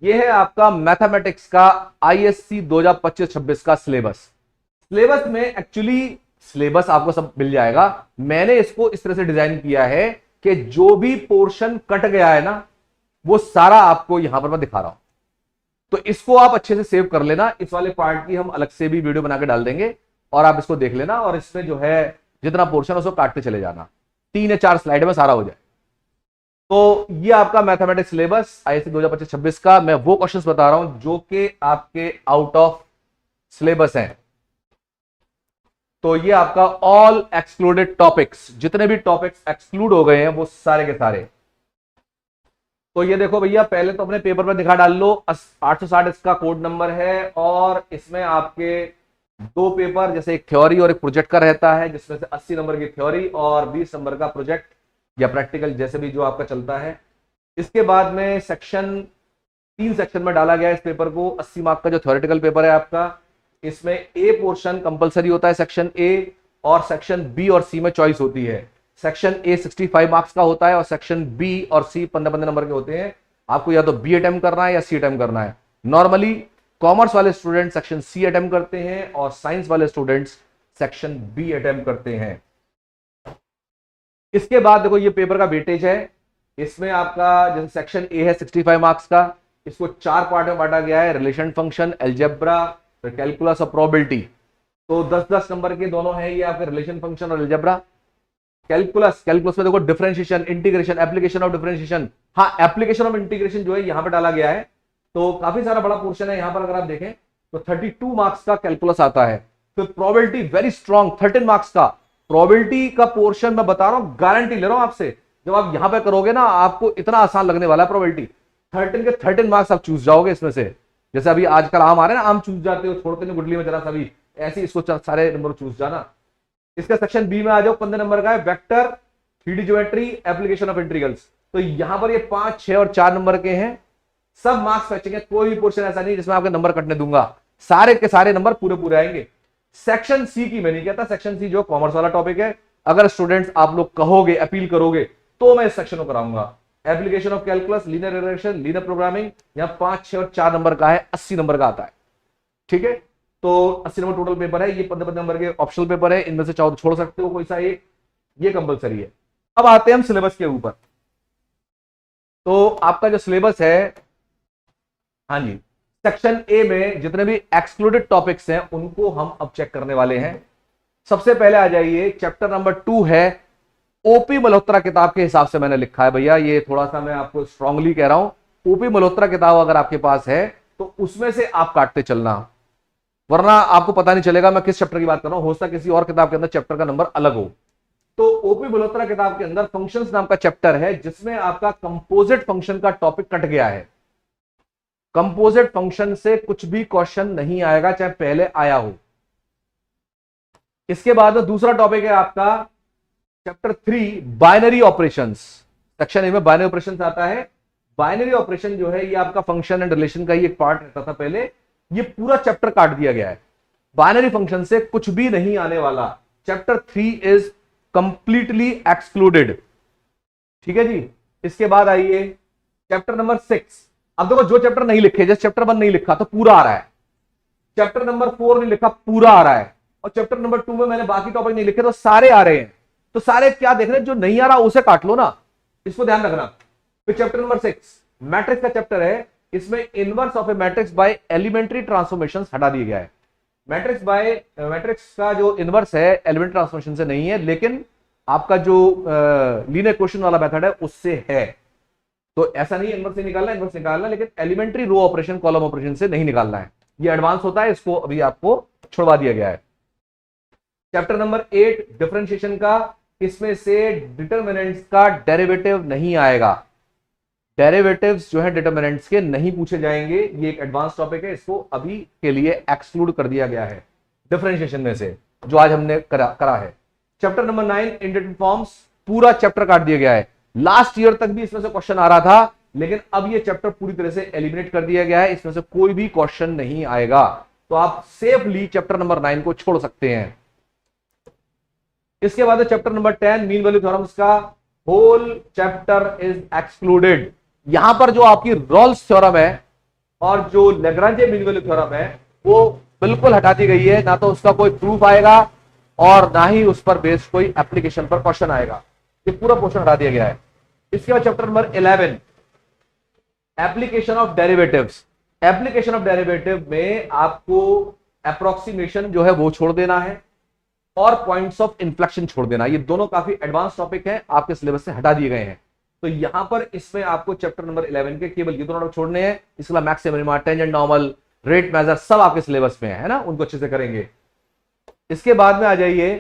ये है आपका मैथमेटिक्स का आईएससी 2025-26 का सिलेबस। सिलेबस में एक्चुअली सिलेबस आपको सब मिल जाएगा। मैंने इसको इस तरह से डिजाइन किया है कि जो भी पोर्शन कट गया है ना, वो सारा आपको यहां पर मैं दिखा रहा हूं। तो इसको आप अच्छे से सेव कर लेना। इस वाले पार्ट की हम अलग से भी वीडियो बना के डाल देंगे और आप इसको देख लेना, और इसमें जो है जितना पोर्शन है उसको काटते चले जाना, 3 या 4 स्लाइड में सारा हो जाए। तो ये आपका मैथमेटिक्स सिलेबस आईएससी 2025-26 का मैं वो क्वेश्चंस बता रहा हूं जो कि आपके आउट ऑफ सिलेबस हैं। तो ये आपका ऑल एक्सक्लूडेड टॉपिक्स, जितने भी टॉपिक्स एक्सक्लूड हो गए हैं वो सारे के सारे। तो ये देखो भैया, पहले तो अपने पेपर में दिखा डाल लो, 860 इसका कोड नंबर है, और इसमें आपके 2 पेपर, जैसे एक थ्योरी और एक प्रोजेक्ट का रहता है, जिसमें से 80 नंबर की थ्योरी और 20 नंबर का प्रोजेक्ट या प्रैक्टिकल, जैसे भी जो आपका चलता है। इसके बाद में सेक्शन 3 सेक्शन में डाला गया है इस पेपर को। 80 मार्क का जो थ्योरेटिकल पेपर है आपका, इसमें ए पोर्शन कंपलसरी होता है, सेक्शन ए, और सेक्शन बी और सी में चॉइस होती है। सेक्शन ए 65 मार्क्स का होता है और सेक्शन बी और सी 15-15 नंबर के होते हैं। आपको या तो बी अटेम्प्ट करना है या सी अटेम्प्ट करना है। नॉर्मली कॉमर्स वाले स्टूडेंट सेक्शन सी अटेम्प्ट करते हैं और साइंस वाले स्टूडेंट्स सेक्शन बी अटेम्प्ट करते हैं। इसके बाद देखो ये पेपर का वेटेज है। इसमें आपका जैसे सेक्शन ए है 65 मार्क्स का, इसको 4 पार्ट में बांटा गया है, रिलेशन फंक्शन, अलजेब्रा, कैलकुलस और प्रोबेबिलिटी। तो 10-10 नंबर के दोनों हैं ये आपके, रिलेशन फंक्शन और अलजेब्रा। कैलकुलस में देखो differentiation, integration, application of differentiation. हाँ, एप्लीकेशन ऑफ इंटीग्रेशन जो है यहां पे डाला गया है। तो काफी सारा बड़ा पोर्शन है यहां पर, अगर आप देखें तो 32 मार्क्स का कैलकुलस आता है। फिर प्रोबेबिलिटी वेरी स्ट्रॉन्ग 13 मार्क्स का। प्रोबेबिलिटी का पोर्शन मैं बता रहा हूं, गारंटी ले रहा हूं आपसे, जब आप यहां पे करोगे ना आपको इतना आसान लगने वाला है। प्रोबेबिलिटी 13 के 13 मार्क्स आप चूस जाओगे इसमें से। जैसे अभी आजकल आम आ रहे हैं ना, आम चूस जाते हो, छोड़ते नहीं गुडली में जरा सा भी, ऐसे इसको सारे नंबर चूस जाना। इसका सेक्शन बी में आ जाओ, 15 नंबर का है, vector, 3D geometry, application of integrals. तो यहां पर ये 5, 6 और 4 नंबर के हैं। सब मार्क्स बचेंगे, कोई भी पोर्शन ऐसा नहीं जिसमें आपके नंबर कटने दूंगा, सारे के सारे नंबर पूरे पूरे आएंगे। सेक्शन सी की मैं नहीं कहता, सेक्शन सी जो कॉमर्स वाला टॉपिक है, अगर स्टूडेंट्स आप लोग कहोगे, अपील करोगे, तो मैं इस सेक्शन को कराऊंगा। Application of calculus, linear regression, linear programming, यहां 5, 6 और 4 नंबर का है, 80 नंबर का आता है। ठीक है, तो 80 नंबर टोटल पेपर है। ये 15 नंबर के ऑप्शनल पेपर है, इनमें से चाहो तो छोड़ सकते हो कोई सा एक, ये कंपलसरी है। अब आते हैं हम सिलेबस के ऊपर। तो आपका जो सिलेबस है, हाँ जी, सेक्शन ए में जितने भी एक्सक्लूडेड टॉपिक्स हैं उनको हम अब चेक करने वाले हैं। सबसे पहले आ जाइए, चैप्टर नंबर 2 है, ओपी मल्होत्रा किताब के हिसाब से मैंने लिखा है भैया, ये थोड़ा सा मैं आपको स्ट्रांगली कह रहा हूं। ओपी मल्होत्रा किताब अगर आपके पास है तो उसमें से आप काटते चलना, वरना आपको पता नहीं चलेगा मैं किस चैप्टर की बात कर रहा हूं। हो सकता है किसी और किताब के अंदर चैप्टर का नंबर अलग हो। तो ओपी मल्होत्रा किताब के अंदर फंक्शंस नाम का चैप्टर है, जिसमें आपका कंपोजिट फंक्शन का टॉपिक कट गया है। कंपोजिट फंक्शन से कुछ भी क्वेश्चन नहीं आएगा, चाहे पहले आया हो। इसके बाद दूसरा टॉपिक है आपका chapter 3, binary operations. Section A में बाइनरी ऑपरेशंस आता है। बाइनरी ऑपरेशन जो है ये आपका फंक्शन एंड रिलेशन का ही एक पार्ट रहता था पहले, ये पूरा चैप्टर काट दिया गया है। बाइनरी फंक्शन से कुछ भी नहीं आने वाला। Chapter 3 is completely excluded. ठीक है जी। इसके बाद आइए चैप्टर नंबर 6। अब देखो, जो चैप्टर नहीं लिखे, जैसे चैप्टर 1 नहीं लिखा तो पूरा आ रहा है, चैप्टर नंबर 4 नहीं लिखा पूरा आ रहा है, और चैप्टर नंबर 2 में मैंने बाकी टॉपिक नहीं लिखे तो सारे आ रहे हैं। तो सारे क्या देख रहे हैं, जो नहीं आ रहा उसे काट लो ना, इसको ध्यान रखना। फिर चैप्टर नंबर 6 मैट्रिक्स का चैप्टर है। इसमें inverse of a matrix by elementary transformations हटा दिया गया है। मैट्रिक्स का जो इनवर्स है एलिमेंट्री ट्रांसफॉर्मेशन से नहीं है, लेकिन आपका जो लीनियर क्वेश्चन वाला मेथड है उससे है। तो ऐसा नहीं इनवर्स से निकालना, इनवर्स निकालना, लेकिन elementary row operation, column operation से नहीं निकालना है। ये एडवांस होता है, इसको अभी आपको छुड़वा दिया गया है। चैप्टर नंबर 8 डिफरेंशिएशन का, इसमें से डिटरमिनेंट्स का डेरिवेटिव नहीं आएगा। डेरिवेटिव्स जो है डिटरमिनेंट्स के नहीं पूछे जाएंगे, ये एक एडवांस टॉपिक है, इसको अभी के लिए एक्सक्लूड कर दिया गया है डिफरेंशिएशन में से, जो आज हमने करा है। चैप्टर नंबर 9 इंडेटर्मिनेट फॉर्म्स, पूरा चैप्टर काट दिया गया है। लास्ट ईयर तक भी इसमें से क्वेश्चन आ रहा था, लेकिन अब ये चैप्टर पूरी तरह से एलिमिनेट कर दिया गया है, इसमें से कोई भी क्वेश्चन नहीं आएगा। तो आप सेफली चैप्टर नंबर 9 को छोड़ सकते हैं। इसके बाद chapter number 10 mean value theorems का होल चैप्टर इज एक्सक्लूडेड। यहां पर जो आपकी रॉल्स थ्योरम है और जो लैग्रांजे मीन थ्योरम है वो बिल्कुल हटा दी गई है, ना तो उसका कोई प्रूफ आएगा और ना ही उस पर बेस्ड कोई एप्लीकेशन पर क्वेश्चन आएगा। ये पूरा क्वेश्चन हटा दिया गया है। इसके बाद chapter number 11 application of derivatives. Application of derivative में आपको अप्रोक्सीमेशन जो है वो छोड़ देना है और पॉइंट्स ऑफ इन्फ्लेक्शन छोड़ देना। ये दोनों काफी एडवांस टॉपिक हैं, आपके सिलेबस से हटा दिए गए हैं। तो यहां पर इसमें आपको चैप्टर नंबर 11 के केवल ये दोनों छोड़ने हैं। इसके बाद max minima, tangent normal, rate measure सब आपके सिलेबस में है ना, उनको अच्छे से करेंगे। इसके बाद में आ जाइए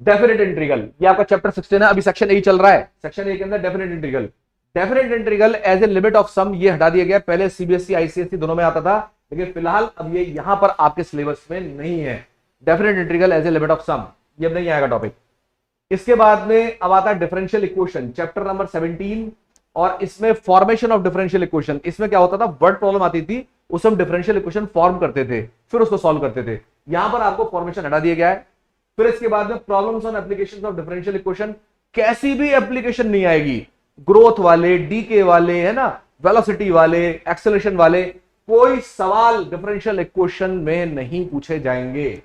डेफिनेट इंटीग्रल। ये आपका चैप्टर 16 है, अभी सेक्शन ए चल रहा है। सेक्शन ए के अंदर definite integral, definite integral as a limit of sum ये हटा दिया गया। पहले सीबीएसई आईसीएसई दोनों में आता था, लेकिन फिलहाल अब ये यहां पर आपके सिलेबस में नहीं है। Definite integral as a limit of sum ये अब नहीं आएगा टॉपिक। इसके बाद में अब आता है डिफरेंशियल इक्वेशन, चैप्टर नंबर 17, और इसमें फॉर्मेशन ऑफ डिफरेंशियल इक्वेशन। इसमें क्या होता था, वर्ड प्रॉब्लम आती थी, उस हम डिफरेंशियल इक्वेशन फॉर्म करते थे, फिर उसको सॉल्व करते थे। यहां पर आपको फॉर्मेशन हटा दिया गया है। फिर इसके बाद में problems on applications of differential equation, कैसी भी एप्लीकेशन नहीं आएगी, ग्रोथ वाले, डीके वाले, है ना, वेलोसिटी वाले, एक्सेलरेशन वाले, कोई सवाल डिफरेंशियल इक्वेशन में नहीं पूछे जाएंगे।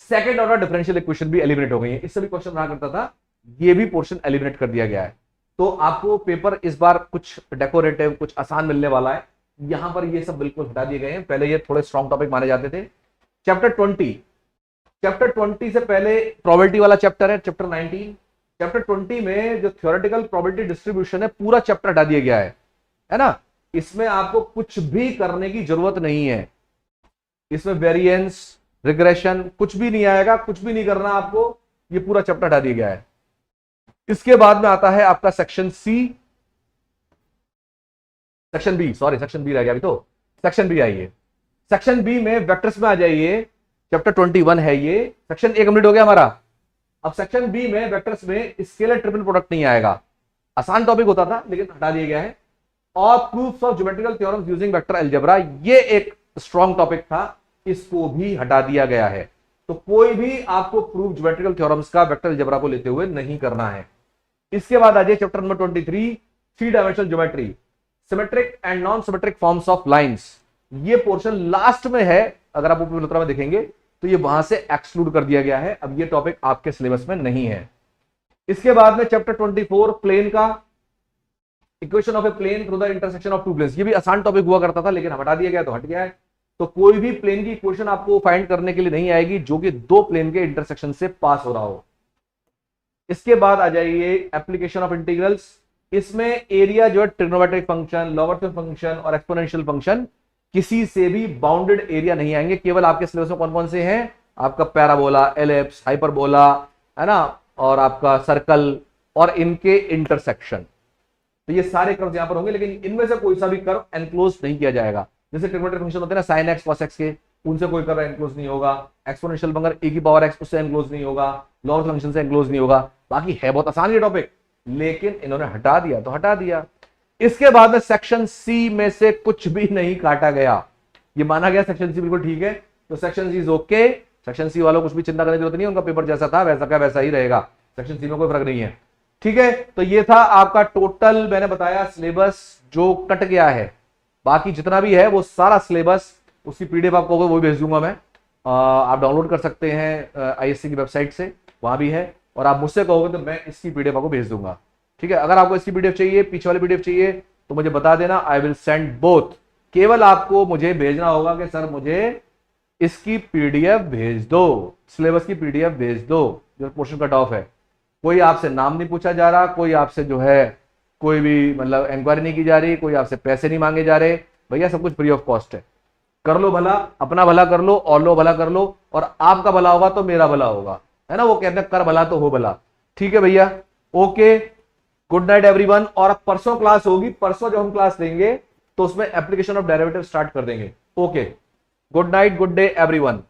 सेकंड ऑर्डर डिफरेंशियल इक्वेशन भी एलिमिनेट हो गई है, इससे भी क्वेश्चन रहा करता था, ये भी पोर्शन एलिमिनेट कर दिया गया है। तो आपको पेपर इस बार कुछ डेकोरेटिव, कुछ आसान मिलने वाला है। यहां पर ये सब बिल्कुल हटा दिए गए हैं, पहले ये थोड़े स्ट्रॉन्ग टॉपिक माने जाते थे। चैप्टर 20, चैप्टर 20 से पहले प्रोबेबिलिटी वाला चैप्टर है, चैप्टर 19। चैप्टर 20 में जो थ्योरेटिकल प्रोबेबिलिटी डिस्ट्रीब्यूशन है, पूरा चैप्टर हटा दिया गया है ना। इसमें आपको कुछ भी करने की जरूरत नहीं है। इसमें वेरिएंस, रिग्रेशन कुछ भी नहीं आएगा, कुछ भी नहीं करना आपको, ये पूरा चैप्टर हटा दिया गया है। इसके बाद में आता है आपका section C, section B, sorry section B रह गया अभी, तो सेक्शन बी आइए। सेक्शन बी में वेक्टर्स में आ जाइए, चैप्टर 21 है ये। सेक्शन ए कंप्लीट हो गया हमारा। अब सेक्शन बी में वेक्टर्स में स्केलर ट्रिपल प्रोडक्ट नहीं आएगा, आसान टॉपिक होता था लेकिन हटा दिया गया है। और proofs of geometrical theorems using vector algebra, ये एक स्ट्रॉन्ग टॉपिक था, इसको भी हटा दिया गया है। तो कोई भी आपको प्रूफ ज्योमेट्रिकल थ्योरम्स का वेक्टर अलजेब्रा को लेते हुए नहीं करना है। इसके बाद आ जाइए chapter number 23, 3 dimensional geometry, symmetric and non symmetric forms of lines. ये पोर्शन लास्ट में है, अगर आप ऊपर में देखेंगे तो ये वहां से एक्सक्लूड कर दिया गया है। अब ये टॉपिक आपके सिलेबस में नहीं है। इसके बाद में चैप्टर 24 प्लेन का, equation of a plane through the intersection of two planes. ये भी आसान टॉपिक हुआ करता था, लेकिन हटा दिया गया तो हट गया है। तो कोई भी प्लेन की इक्वेशन आपको फाइंड करने के लिए नहीं आएगी जो कि दो प्लेन के इंटरसेक्शन से पास हो रहा हो। इसके बाद आ जाइए एप्लीकेशन ऑफ इंटीग्रल्स। इसमें एरिया जो है ट्रिग्नोमेट्रिक फंक्शन, लॉगरिथमिक फंक्शन और एक्सपोनेंशियल फंक्शन, किसी से भी बाउंडेड एरिया नहीं आएंगे। केवल आपके सिलेबस में कौन कौन से हैं, आपका पैराबोला, एलिप्स, हाइपरबोला, है ना, और आपका सर्कल और इनके इंटरसेक्शन। तो ये सारे कर्व यहां पर होंगे, लेकिन इनमें से कोई सा भी कर्व एनक्लोज नहीं किया जाएगा। जैसे ट्रिग्नोमेट्रिक फंक्शन होते हैं ना, साइन एक्स कॉस एक्स के, उनसे कोई कर्व एनक्लोज नहीं होगा। एक्सपोनेंशियल फंक्शन e की पावर x, उससे एनक्लोज नहीं होगा। लॉगरिथमिक फंक्शन से एनक्लोज नहीं होगा। बाकी है बहुत आसान ये टॉपिक, लेकिन इन्होंने हटा दिया तो हटा दिया। इसके बाद में सेक्शन सी में से कुछ भी नहीं काटा गया, ये माना गया सेक्शन सी बिल्कुल ठीक है, तो section C is okay. Section C वालों को कुछ भी चिंता करने की जरूरत नहीं है, उनका पेपर जैसा था वैसा का वैसा ही रहेगा, सेक्शन सी में कोई फर्क नहीं है। ठीक है, तो ये था आपका टोटल, मैंने बताया सिलेबस जो कट गया है। बाकी जितना भी है वो सारा सिलेबस, उसकी पीडीएफ आपको वो भेज दूंगा मैं, आप डाउनलोड कर सकते हैं आईएससी की वेबसाइट से, वहां भी है। और आप मुझसे कहोगे तो मैं इसकी पीडीएफ आपको भेज दूंगा। ठीक है, अगर आपको इसकी पीडीएफ चाहिए, पीछे वाली पीडीएफ चाहिए, तो मुझे बता देना, आई विल सेंड बोथ। केवल आपको मुझे भेजना होगा कि सर मुझे इसकी पीडीएफ भेज दो, सिलेबस की पीडीएफ भेज दो, जो पोर्शन कट ऑफ है। कोई आपसे नाम नहीं पूछा जा रहा, कोई आपसे जो है कोई भी मतलब इंक्वायरी नहीं की जा रही, कोई आपसे पैसे नहीं मांगे जा रहे। भैया सब कुछ फ्री ऑफ कॉस्ट है। कर लो भला, अपना भला कर लो और लो भला कर लो, और आपका भला होगा तो मेरा भला होगा, है ना। वो कहते हैं कर भला तो हो भला। ठीक है भैया, ओके, गुड नाइट एवरीवन। और परसों क्लास होगी, परसों जब हम क्लास देंगे तो उसमें एप्लीकेशन ऑफ डेरिवेटिव स्टार्ट कर देंगे। Okay, good night, good day everyone.